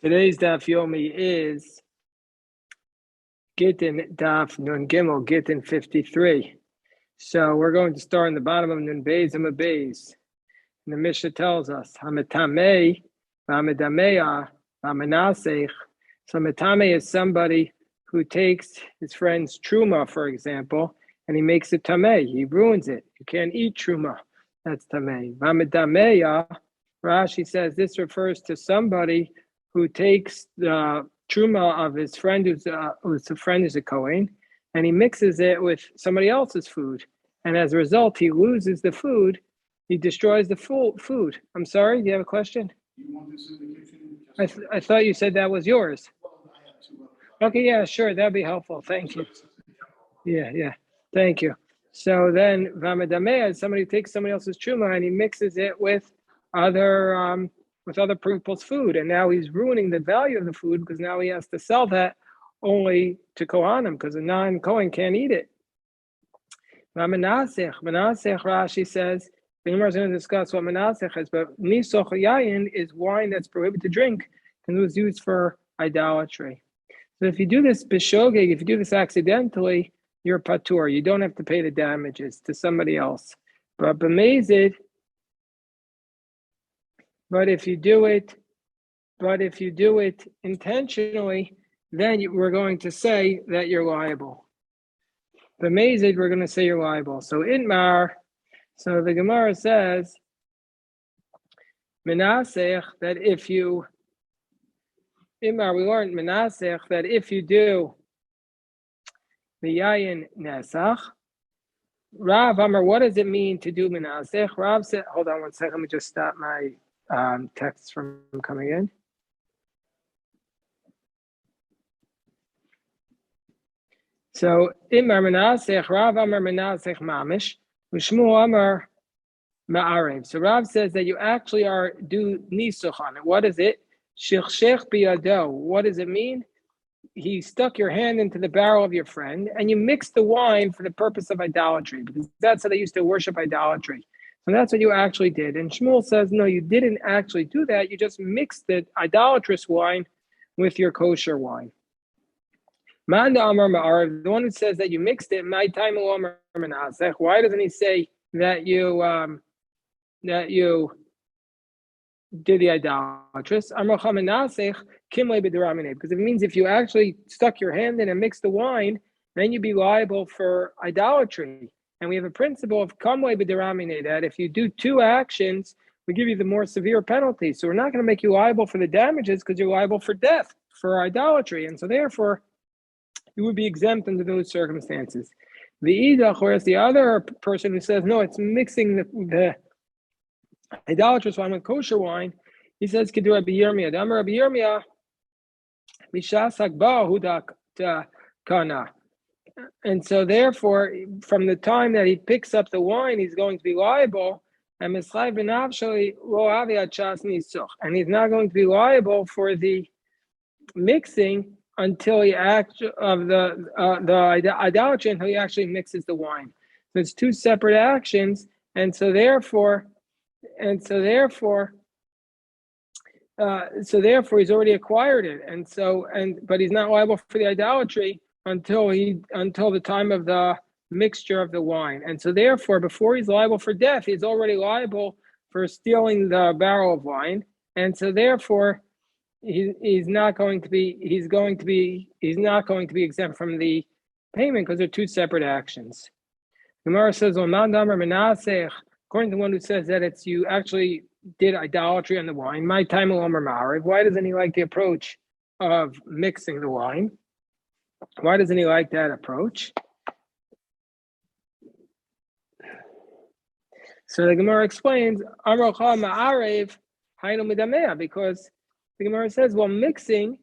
Today's daf yomi is Gittin daf Nun Gimel Gittin 53. So we're going to start in the bottom of Nun Beis and Beis. And the Mishnah tells us Hametamei V'Hamedamea V'Amenasech. So Metame is somebody who takes his friend's truma, for example, and he makes it tamei. He ruins it. You can't eat truma. That's tamei. V'Hamedamea, Rashi says this refers to somebody who takes the truma of his friend who's a Kohen, and he mixes it with somebody else's food. And as a result, he loses the food. He destroys the food. I'm sorry, do you have a question? You want this in the kitchen? I thought you said that was yours. Okay, yeah, sure, that'd be helpful. Thank you. Yeah, thank you. So then, Vamadameh is somebody who takes somebody else's truma and he mixes it with other people's food, and now he's ruining the value of the food because now he has to sell that only to Kohanim because a non-Kohen can't eat it. Menasech, Rashi says, the Gemara is going to discuss what Menasech is, but Nisoch Yayin is wine that's prohibited to drink and it was used for idolatry. So if you do this b'shogeg, if you do this accidentally, you're patur. You don't have to pay the damages to somebody else. But b'mezid, but if you do it intentionally, then we're going to say that you're liable. B'mezid, we're going to say you're liable. So Itmar, so the Gemara says, Menasech, that if you, Itmar, we learned Menasech, that if you do the Yayin Nesach, Rav Amar, what does it mean to do Menasech? Rav said, hold on one second, let me just stop my texts from coming in. So Imar Menasech, Rav Amar Menasech Mamish, Ushmu Amar Ma'arev. So Rav says that you actually do nisuch on it. What is it? Shechshech biyado. What does it mean? He stuck your hand into the barrel of your friend and you mixed the wine for the purpose of idolatry, because that's how they used to worship idolatry. So that's what you actually did. And Shmuel says, no, you didn't actually do that. You just mixed the idolatrous wine with your kosher wine. Manda Amar Ma'arav, the one who says that you mixed it, my time Amar Menasech. Why doesn't he say that you did the idolatrous? Amar Menasech Kimle B'Deramine, because it means if you actually stuck your hand in and mixed the wine, then you'd be liable for idolatry. And we have a principle of Kamle B'Deramine, that if you do two actions, we give you the more severe penalty. So we're not going to make you liable for the damages because you're liable for death, for idolatry. And so therefore, you would be exempt under those circumstances. The idach, whereas the other person who says, no, it's mixing the idolatrous wine with kosher wine, he says, Kedu Rabbi Yirmiyah. Damar Rabbi Yirmiyah, Mishas Hagbah Hudak Kana. And so therefore, from the time that he picks up the wine, he's going to be liable, and he's not going to be liable for the mixing until he acts of the idolatry, until he actually mixes the wine. So it's two separate actions, and so therefore he's already acquired it, but he's not liable for the idolatry until the time of the mixture of the wine. And so therefore, before he's liable for death, he's already liable for stealing the barrel of wine. And so therefore, he's not going to be exempt from the payment because they're two separate actions. Gemara says, according to the one who says that it's you actually did idolatry on the wine, my time why doesn't he like the approach of mixing the wine? Why doesn't he like that approach? So the Gemara explains, because the Gemara says, well, mixing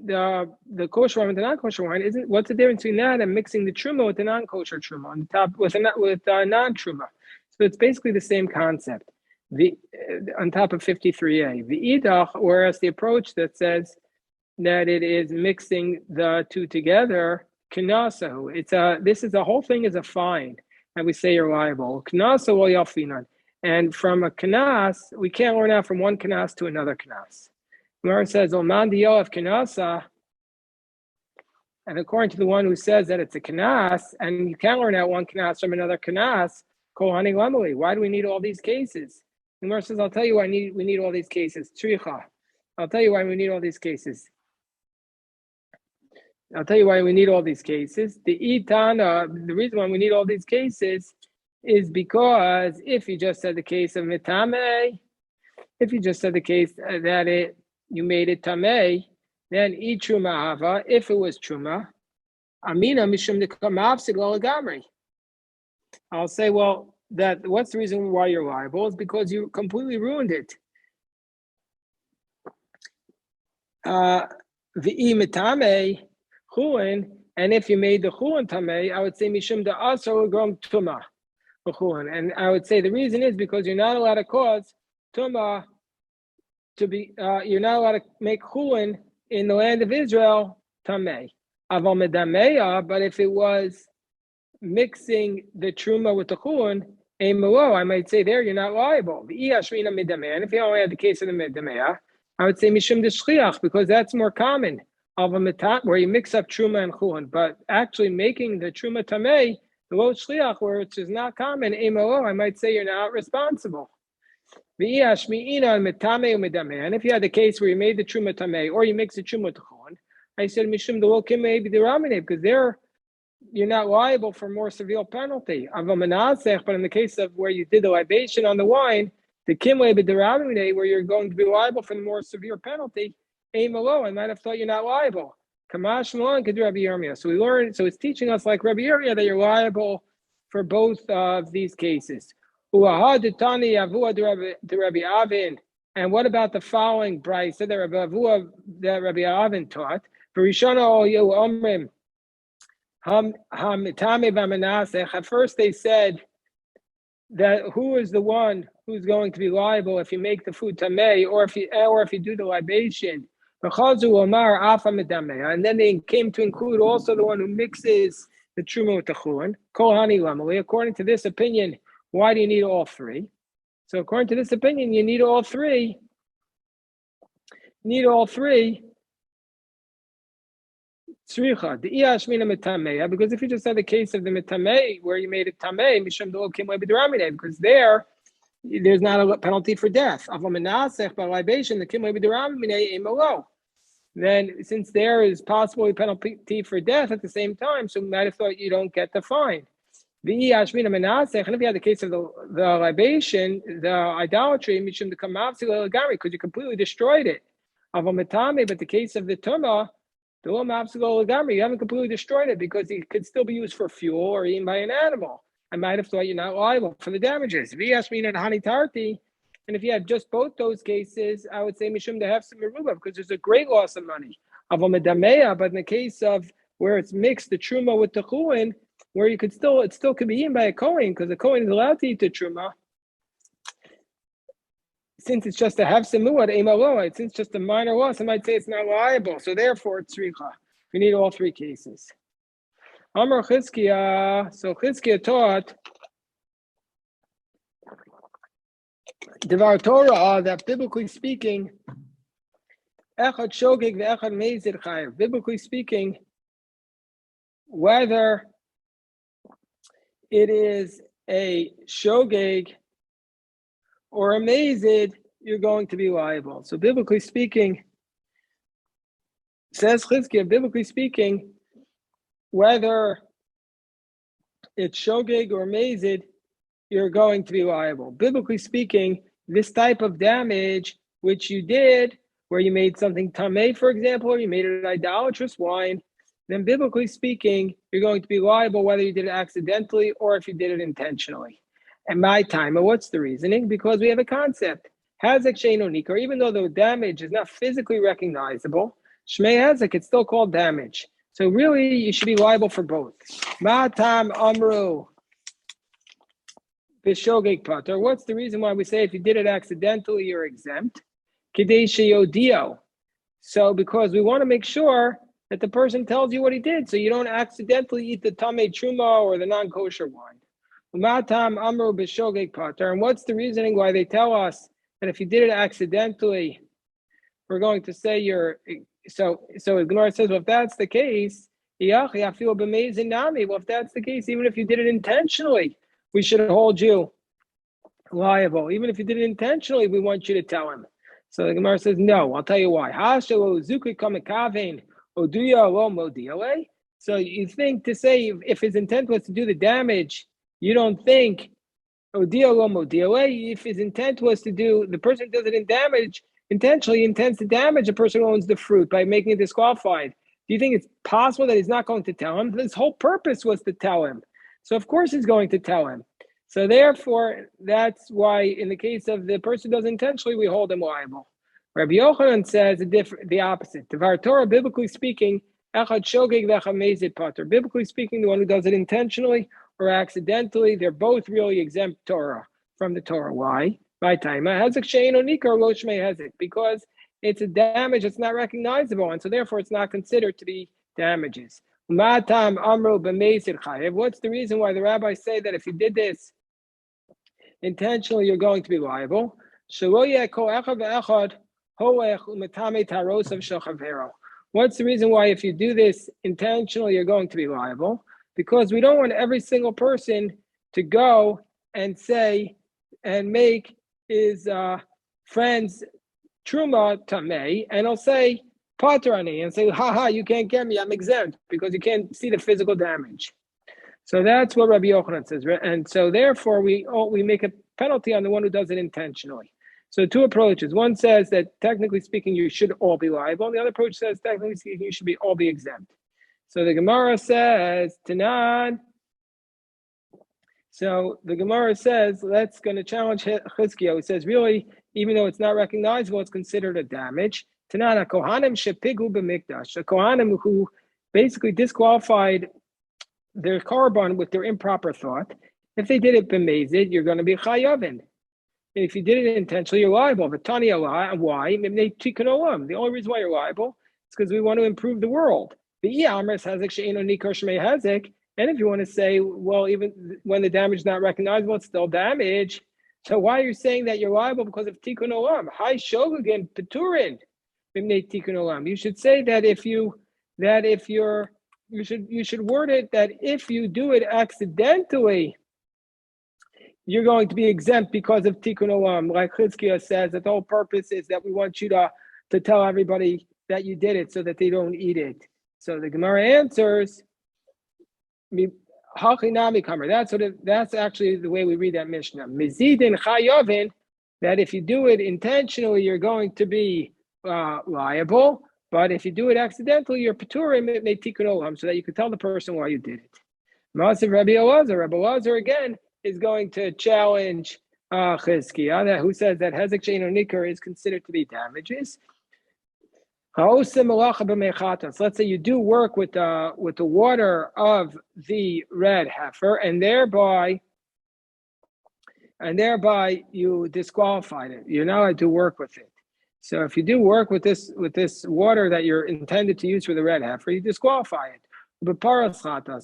the kosher wine with the non-kosher wine isn't. What's the difference between that and mixing the truma with the non-kosher truma on the top with non-truma? So it's basically the same concept. On top of 53a, the idach, whereas the approach that says that it is mixing the two together, knasahu. This is the whole thing is a fine, and we say you're liable. Knasahu wal yalfinan. And from a knas, we can't learn out from one knas to another knas. Gemara says, Oman diyof kinasa, and according to the one who says that it's a kanas, and you can learn out one kanas from another kanas, kohani lamali. Why do we need all these cases? The Gemara says, I'll tell you why we need all these cases. Tricha. I'll tell you why we need all these cases. I'll tell you why we need all these cases. The reason why we need all these cases is because if you just said the case of mitame, if you just said the case that you made it tameh, then truma hava. If it was truma, amina mishum dekamavsid l'gamri. I'll say, well, what's the reason why you're liable? Is because you completely ruined it. V'i mitame chulin, and if you made the chulin tameh, I would say mishum da asar l'grom tuma chulin, and I would say the reason is because you're not allowed to cause tuma to be. You're not allowed to make chulin in the land of Israel tameh. Aval medameya, but if it was mixing the truma with the chulin, I might say there you're not liable. And if you only had the case of the medameya, I would say mishum d'shliach, because that's more common of a metat where you mix up truma and chulin. But actually making the truma tameh, the lo shliach, where it's just not common, I might say you're not responsible. And if you had the case where you made the truma tameh or you mix the truma with the chulin, I said mishum d'lo kimei b'diramine, because there you're not liable for more severe penalty. But in the case of where you did the libation on the wine, the kimle b'diramine, where you're going to be liable for the more severe penalty, I might have thought you're not liable. Kamash Malon could Rabbi Yirmiyah. So we learned. So it's teaching us like Rabbi Yirmiyah that you're liable for both of these cases. And what about the following brayse that Rabbi Avin taught? At first they said that who is the one who's going to be liable if you make the food tameh or if you do the libation. And then they came to include also the one who mixes the truma with the chulin. According to this opinion, why do you need all three? So according to this opinion, you need all three. Because if you just had the case of the mitameh where you made it tameh, because there's not a penalty for death. Then since there is possibly a penalty for death at the same time, so we might have thought you don't get the fine. And if you had the case of the libation, the idolatry, because you completely destroyed it. But the case of the tumah, you haven't completely destroyed it because it could still be used for fuel or eaten by an animal. I might have thought you're not liable for the damages. And if you had just both those cases, I would say mishum dehefsim meruba, because there's a great loss of money. But in the case of where it's mixed the truma with the chulin, where it still could be eaten by a kohen, because the kohen is allowed to eat the truma. Since it's just a hefsim muad, since it's just a minor loss, I might say it's not liable. So therefore, it's tzricha. We need all three cases. Amar Chizkiah. So Chizkiah taught Devar Torah that biblically speaking, echad shogeg ve'echad meizid chayev. Biblically speaking, whether it is a shogeg or a meizid, you're going to be liable. So biblically speaking, says Chizkiah, biblically speaking, whether it's shogeg or meizid, you're going to be liable. Biblically speaking, this type of damage, which you did, where you made something tameh, for example, or you made an idolatrous wine, then biblically speaking, you're going to be liable whether you did it accidentally or if you did it intentionally. At my time, and what's the reasoning? Because we have a concept. Hazek sheino nikar, even though the damage is not physically recognizable, shmei hazek, it's still called damage. So really, you should be liable for both. Matam amru b'shogeg pater. What's the reason why we say if you did it accidentally, you're exempt? Kidei sheyodio. So because we want to make sure that the person tells you what he did, so you don't accidentally eat the tamei truma or the non-kosher wine. Matam amru b'shogeg pater. And what's the reasoning why they tell us that if you did it accidentally, we're going to say you're so Gemara says, well, if that's the case, well, if that's the case, even if you did it intentionally, we should hold you liable. Even if you did it intentionally, we want you to tell him. So the Gemara says, no, I'll tell you why. So you think to say if his intent was to do the damage, you don't think if his intent was to do, the person who does it in damage, intentionally intends to damage the person who owns the fruit by making it disqualified. Do you think it's possible that he's not going to tell him? His whole purpose was to tell him. So of course he's going to tell him. So therefore, that's why in the case of the person who does intentionally, we hold him liable. Rabbi Yochanan says the opposite. Devar Torah, biblically speaking, echad shogeg v'echad mezid pater. Biblically speaking, the one who does it intentionally or accidentally, they're both really exempt Torah from the Torah. Why? Because it's a damage that's not recognizable, and so therefore it's not considered to be damages. What's the reason why the rabbis say that if you did this intentionally, you're going to be liable? What's the reason why if you do this intentionally, you're going to be liable? Because we don't want every single person to go and say and make his friend's truma tamei, and he'll say patrani and say, "Ha, you can't get me. I'm exempt because you can't see the physical damage." So that's what Rabbi Yochanan says, and so therefore we make a penalty on the one who does it intentionally. So two approaches. One says that technically speaking, you should all be liable, and the other approach says technically speaking, you should all be exempt. So the Gemara says, Tanan. So the Gemara says, let's going to challenge Chizkiyahu. It says, really, even though it's not recognizable, it's considered a damage. Tanan, Kohanim shepigu b'mikdash. The Kohanim who basically disqualified their korban with their improper thought. If they did it b'mezid, you're going to be chayavin. If you did it intentionally, you're liable. But Tani Allah, why? The only reason why you're liable is because we want to improve the world. And if you want to say, well, even when the damage is not recognizable, it's still damage. So why are you saying that you're liable because of tikkun olam? Hi shogugan peturin b'mnei tikkun olam. You should say that you should word it that if you do it accidentally, you're going to be exempt because of tikkun olam. Like Chizkiah says, that the whole purpose is that we want you to tell everybody that you did it so that they don't eat it. So the Gemara answers, that's actually the way we read that Mishnah. Mizidin chayovin, that if you do it intentionally, you're going to be liable. But if you do it accidentally, you're peturim tikkun olam, so that you can tell the person why you did it. Ma'asav Rabbi Elazar again is going to challenge Chizkiah, who says that hezek she'eino nikar is considered to be damages. Let's say you do work with the water of the red heifer, and thereby you disqualified it. You're not allowed to work with it. So if you do work with this water that you're intended to use for the red heifer, you disqualify it.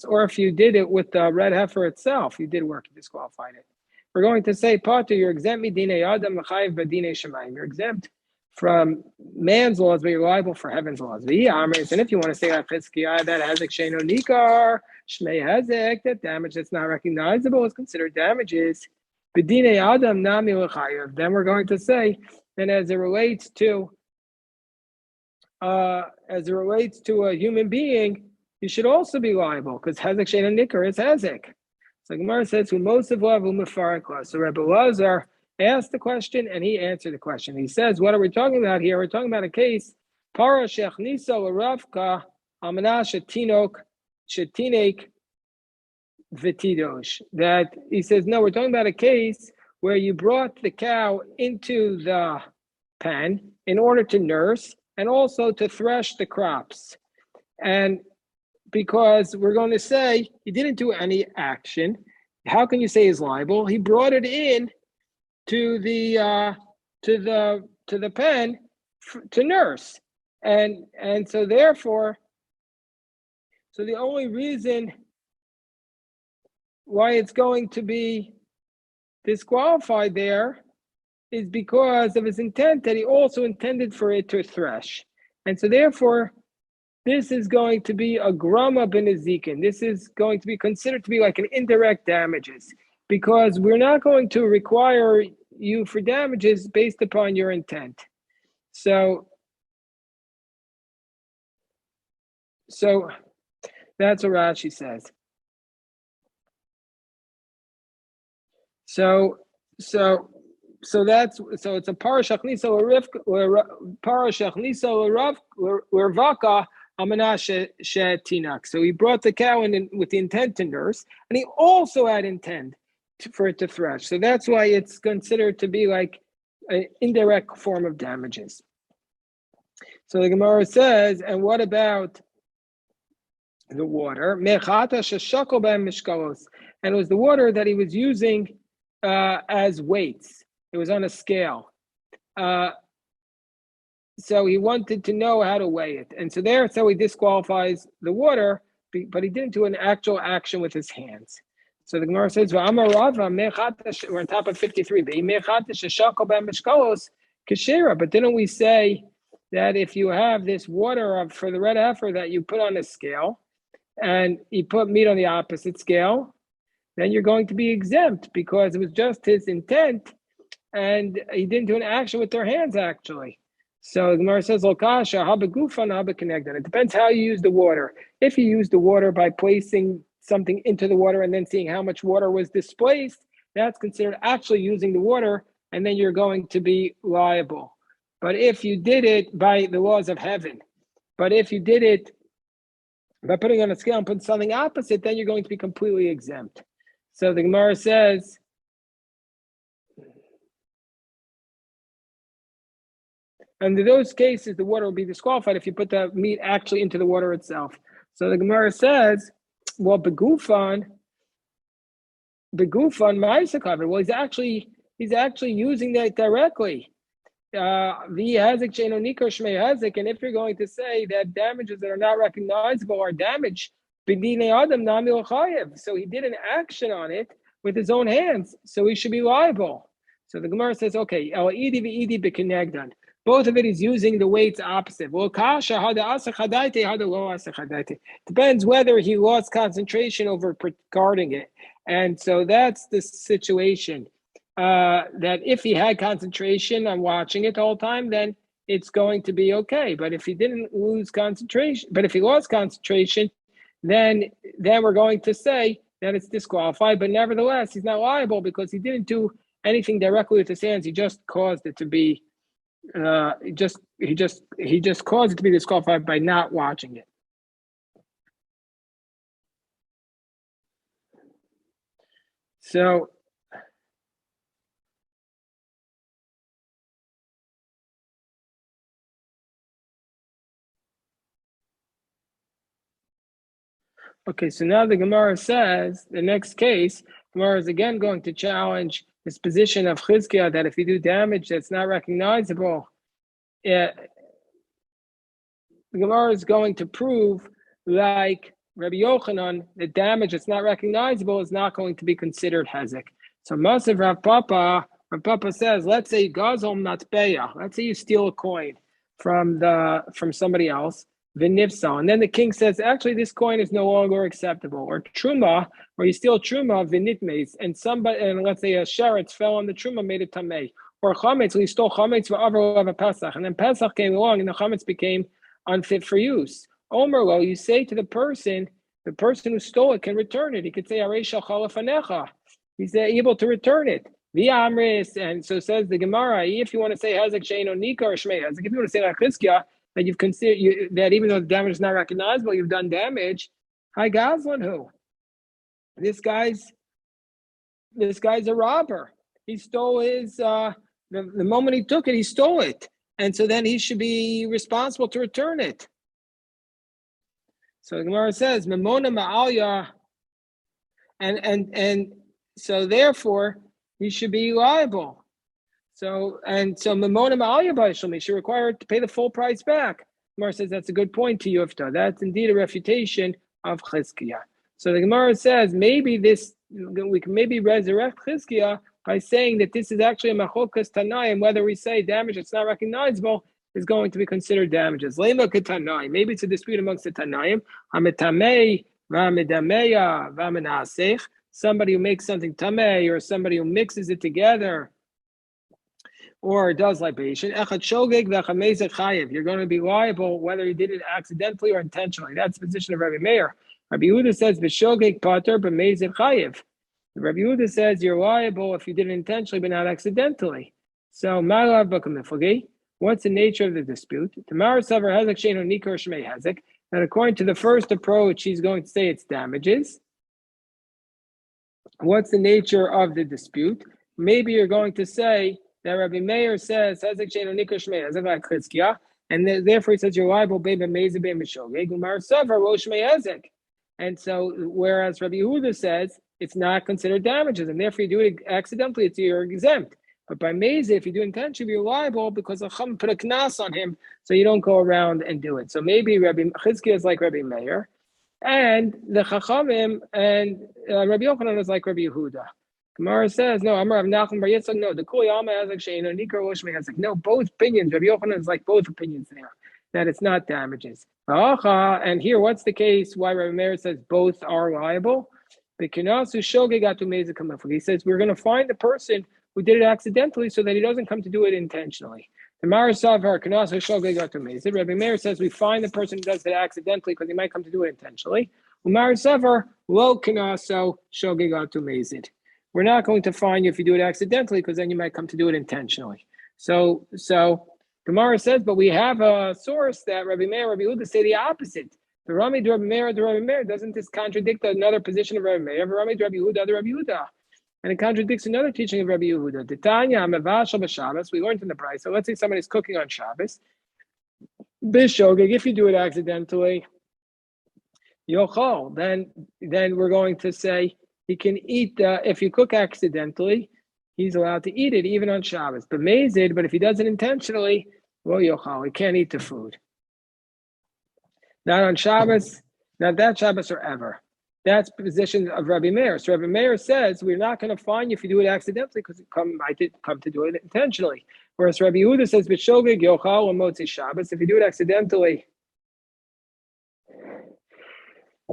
Or if you did it with the red heifer itself, you did work, you disqualified it. We're going to say, Pater, you're exempt midinei adam l'chayiv b'dinei shemayim. You're exempt from man's laws, but you're liable for heaven's laws. And if you want to say that Chizkiah, that hezek she'eino nikar, shmei hezek, that damage that's not recognizable is considered damages. B'dinei adam nami l'chayiv. Then we're going to say, and as it relates to a human being, you should also be liable because hezek she'eino nikar is hezek. So Gemara says, "Who most of love, So Rebbe Lazar asked the question and he answered the question. He says, "What are we talking about here? We're talking about a case para shechnisa l'ravka amana shetinek v'tidosh." That he says, no, we're talking about a case where you brought the cow into the pen in order to nurse and also to thresh the crops, and because we're going to say he didn't do any action. How can you say he's liable? He brought it in to the pen to nurse, and so therefore, so the only reason why it's going to be disqualified there is because of his intent that he also intended for it to thresh. And so therefore, this is going to be a grama b'nezikin. This is going to be considered to be like an indirect damages, because we're not going to require you for damages based upon your intent. So that's what Rashi says. So it's a parashach nisa parashach nisa l'ravaka amana shetinak. So he brought the cow in with the intent to nurse, and he also had intent for it to thresh. So that's why it's considered to be like an indirect form of damages. So the Gemara says, and what about the water? And it was the water that he was using as weights. It was on a scale. So he wanted to know how to weigh it. And so he disqualifies the water, but he didn't do an actual action with his hands. So the Gemara says, we're on top of 53. But didn't we say that if you have this water for the red heifer that you put on a scale, and you put meat on the opposite scale, then you're going to be exempt because it was just his intent and he didn't do an action with their hands actually. So the Gemara says, it depends how you use the water. If you use the water by placing something into the water and then seeing how much water was displaced, that's considered actually using the water, and then you're going to be liable. But if you did it by the laws of heaven, but if you did it by putting on a scale and putting something opposite, then you're going to be completely exempt. So the Gemara says, under those cases, the water will be disqualified if you put the meat actually into the water itself. So the Gemara says, well, begufan ma'aseh. Well, he's actually using that directly. And if you're going to say that damages that are not recognizable are damage, so he did an action on it with his own hands, so he should be liable. So the Gemara says, okay, both of it is using the weights opposite. Depends whether he lost concentration over guarding it. And so that's the situation. That if he had concentration on watching it the whole time, then it's going to be okay. But if he didn't lose concentration, but if he lost concentration, then we're going to say that it's disqualified. But nevertheless, he's not liable because he didn't do anything directly with his hands. He just caused it to be. He just caused it to be disqualified by not watching it. So. Okay, so now the Gemara says, the next case, Gemara is again going to challenge this position of Chizkiah that if you do damage that's not recognizable, the Gemara is going to prove, like Rabbi Yochanan, that damage that's not recognizable is not going to be considered hezek. So Masav Rav Papa says, let's say Gazom Natbeya, let's say you steal a coin from somebody else, Vinifsa, and then the king says, actually, this coin is no longer acceptable. Or Truma, where you steal Truma, Vinitmes, and let's say a sheretz fell on the Truma, made it Tameh. Or Chametz, we stole Chametz for Avar Pesach, and then Pesach came along, and the Chametz became unfit for use. Omerlo, you say to the person who stole it can return it. He could say, Areisha Chalafanecha. He's able to return it. V'amris, and so says the Gemara, if you want to say Hazek Sheino Nika or Shmei Hazek, if you want to say like Chizkiah, that you've considered that even though the damage is not recognizable, you've done damage. Hi, Gazlan, who? This guy's a robber. He stole his the moment he took it, he stole it, and so then he should be responsible to return it. So the Gemara says, "Memona ma'alya," and so therefore he should be liable. So Memona Ma'alya B'Shulmi should require to pay the full price back. Gemara says that's a good point to Yufta. That's indeed a refutation of Chizkiah. So the Gemara says maybe we can maybe resurrect Chizkiah by saying that this is actually a machokas tanai, whether we say damage that's not recognizable is going to be considered damages. Lema ketanai. Maybe it's a dispute amongst the tanaim. Hametamei v'hamedameya v'hamenasech. Somebody who makes something tamei, or somebody who mixes it together, or does libation. Echad shogeg v'chamezek chayev. You're going to be liable whether you did it accidentally or intentionally. That's the position of Rabbi Meir. Rabbi Yehuda says v'shogeg pater b'mezek chayev. Rabbi Yehuda says you're liable if you did it intentionally but not accidentally. So malav b'kamiflagi. What's the nature of the dispute? Tamar savar hezek sheinu nikar shmei hezek. And according to the first approach, he's going to say it's damages. What's the nature of the dispute? Maybe you're going to say that Rabbi Meir says hezek sheinu nikar shmei hezek like chitzkiah, and therefore he says you're liable beba mezeh be mishogeg umar savar lo shmei hezek. And so, whereas Rabbi Yehuda says it's not considered damages, and therefore you do it accidentally, you're exempt. But by Mezeh, if you do intentionally, you're liable because the Chacham put a knas on him, so you don't go around and do it. So maybe Rabbi Chizkiah is like Rabbi Meir, and the Chachamim and Rabbi Yochanan is like Rabbi Yehuda. Gemara says, no, Amar Rav Nachman Bar Yitzchak, no, the Kol Yama has like Sheino, Nikar Oshmei has like, no, both opinions. Rabbi Yochanan is like both opinions there, that it's not damages. And here, what's the case why Rabbi Meir says both are liable? He says, we're going to find the person who did it accidentally so that he doesn't come to do it intentionally. Rabbi Meir says we find the person who does it accidentally because he might come to do it intentionally. We're not going to find you if you do it accidentally because then you might come to do it intentionally. So Gemara says, but we have a source that Rabbi Meir, Rabbi Yehuda say the opposite. The Rami Rabbi Meir, doesn't this contradict another position of Rabbi Meir? Rami Rabbi Yehuda, Rabbi Yehuda. And it contradicts another teaching of Rabbi Yehuda. Titania, Mevashal b'Shabbos. We learned in the Brayso. So let's say somebody's cooking on Shabbos. Bishogeg, if you do it accidentally, yochol, then we're going to say he can eat. If you cook accidentally, he's allowed to eat it even on Shabbos. But mezid, but if he does it intentionally, well, yochol, he can't eat the food. Not on Shabbos, not that Shabbos or ever. That's the position of Rabbi Meir. So Rabbi Meir says we're not going to fine you if you do it accidentally because I did come to do it intentionally. Whereas Rabbi Yehuda says b'shogeg yochal u'motzi Shabbos. If you do it accidentally,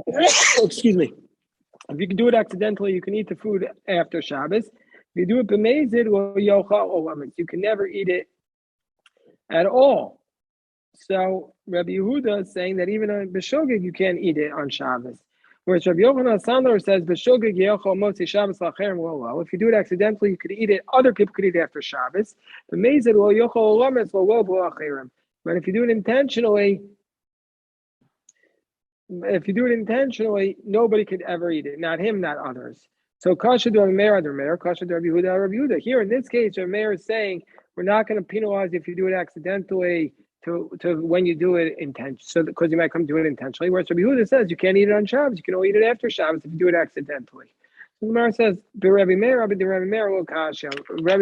excuse me. If you can do it accidentally, you can eat the food after Shabbos. If you do it b'mezid, well, yochal, you can never eat it at all. So Rabbi Yehuda is saying that even on b'shogeg you can't eat it on Shabbos. Whereas Rabbi Yochanan Sandler says b'shogeg yochal motzi Shabbos lacherem lo. If you do it accidentally, you could eat it. Other people could eat it after Shabbos. B'mezid lo yochal olametz lo lacherem. But if you do it intentionally, nobody could ever eat it. Not him, not others. So kasha do Rabbi Meir, kasha do Rabbi Yehuda. Here in this case, Rabbi Meir is saying we're not going to penalize you if you do it accidentally. To when you do it intentionally, so because you might come do it intentionally. Whereas Rabbi Yehuda says you can't eat it on Shabbos, you can only eat it after Shabbos if you do it accidentally. So the Gemara says, Rabbi Meir, Rabbi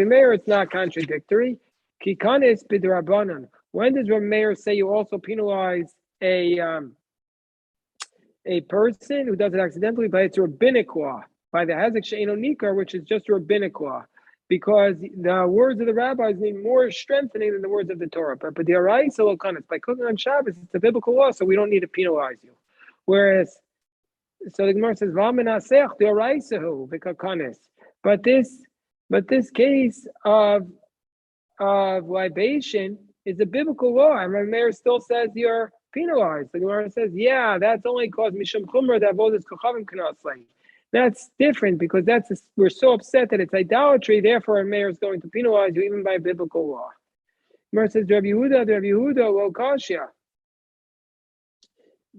Meir, it's not contradictory. Kikanis b'drabanan. When does Rabbi Meir say you also penalize a person who does it accidentally? But it's rabbinic law, by the hezek she'eino nikar, which is just rabbinic law. Because the words of the rabbis need more strengthening than the words of the Torah. But the Araisa Lokanis, by cooking on Shabbos, it's a biblical law, so we don't need to penalize you. Whereas, so the Gemara says, V'amenasech the Araisahu v'kakanis. But this case of libation is a biblical law, and Rabbi Meir still says you're penalized. The Gemara says, yeah, that's only because Mishum Chumra that vodas kochavim kanasai. That's different because we're so upset that it's idolatry. Therefore, a mayor is going to penalize you even by biblical law. Gemara says, Rabbi Yehuda, lo kashya.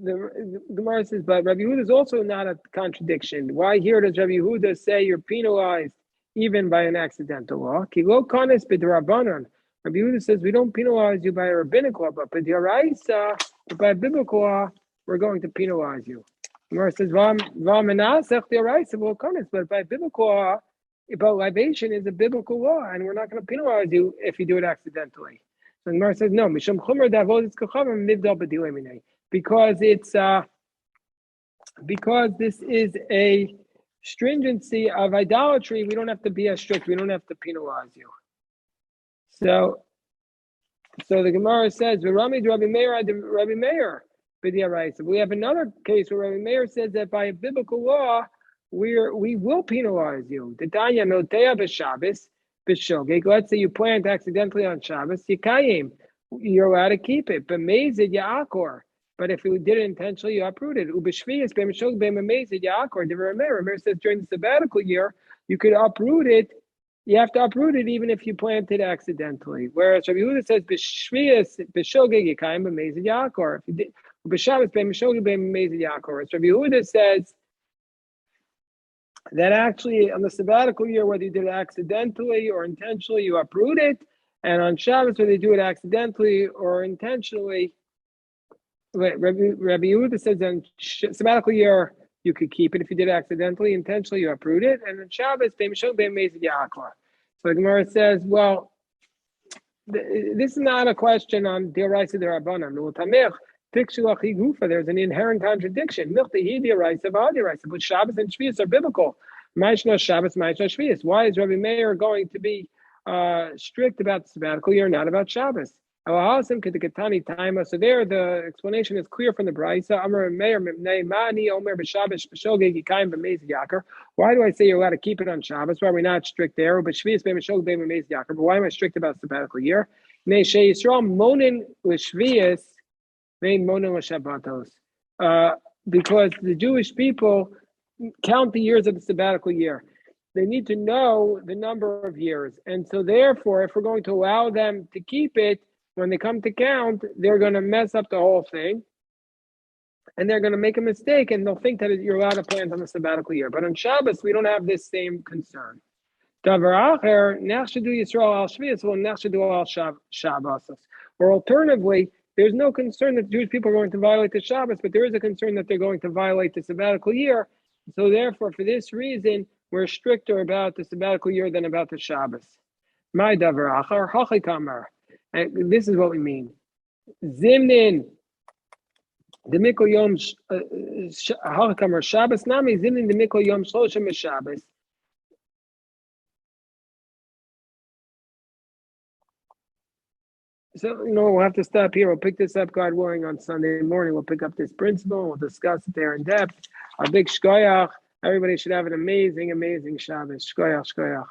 The Gemara says, but Rabbi Yehuda is also not a contradiction. Why here does Rabbi Yehuda say you're penalized even by an accidental law? Ki lo kanes b'drabanan. Rabbi Yehuda says we don't penalize you by a rabbinic law, but by biblical law, we're going to penalize you. Gemara says, but by biblical law, about libation is a biblical law, and we're not going to penalize you if you do it accidentally. So the Gemara says, no, because this is a stringency of idolatry, we don't have to be as strict. We don't have to penalize you. So the Gemara says, Rabbi Meir, we have another case where Rabbi Meir says that by a biblical law, we will penalize you. The Tanya Notea b'Shabbos b'Shogeg. Let's say you plant accidentally on Shabbos, you're allowed to keep it. But Mezid Ya'akor. But if you did it intentionally, you uprooted. Ubeshvius b'Meshogeg b'Mezid Ya'akor. The Rabbi says during the sabbatical year, you could uproot it. You have to uproot it even if you planted accidentally. Whereas Rabbi Yehuda says b'Shvius b'Shogeg Yikayim b'Mezid Ya'akor. If you did b'Shabbos b'Meshogeg b'Mezid Ya'akor. Rabbi Yehuda says that actually on the sabbatical year, whether you did it accidentally or intentionally, you uproot it. And on Shabbos, whether you do it accidentally or intentionally, Rabbi Yehuda says on sabbatical year, you could keep it. If you did it accidentally, intentionally, you uproot it. And on Shabbos, so the Gemara says, well, this is not a question on D'Oraisa D'Rabbanan. There's an inherent contradiction. But Shabbos and Shvius are biblical. Why is Rabbi Meir going to be strict about the sabbatical year, not about Shabbos? So there, the explanation is clear from the Brisa. Why do I say you're allowed to keep it on Shabbos? Why are we not strict there? But why am I strict about sabbatical year? Because the Jewish people count the years of the sabbatical year. They need to know the number of years. And so therefore, if we're going to allow them to keep it, when they come to count, they're going to mess up the whole thing. And they're going to make a mistake, and they'll think that you're allowed to plant on the sabbatical year. But on Shabbos, we don't have this same concern. Or alternatively, there's no concern that Jewish people are going to violate the Shabbos, but there is a concern that they're going to violate the sabbatical year. So therefore, for this reason, we're stricter about the sabbatical year than about the Shabbos. My davar achar hachikamar. And this is what we mean. Zimnin, the mikol yom hachikamar Shabbos nami zimnin the mikol yom shloshim Shabbos. So, we'll have to stop here. We'll pick this up, God willing, on Sunday morning. We'll pick up this principle. We'll discuss it there in depth. A big shkoyach. Everybody should have an amazing, amazing Shabbos. Shkoyach, shkoyach.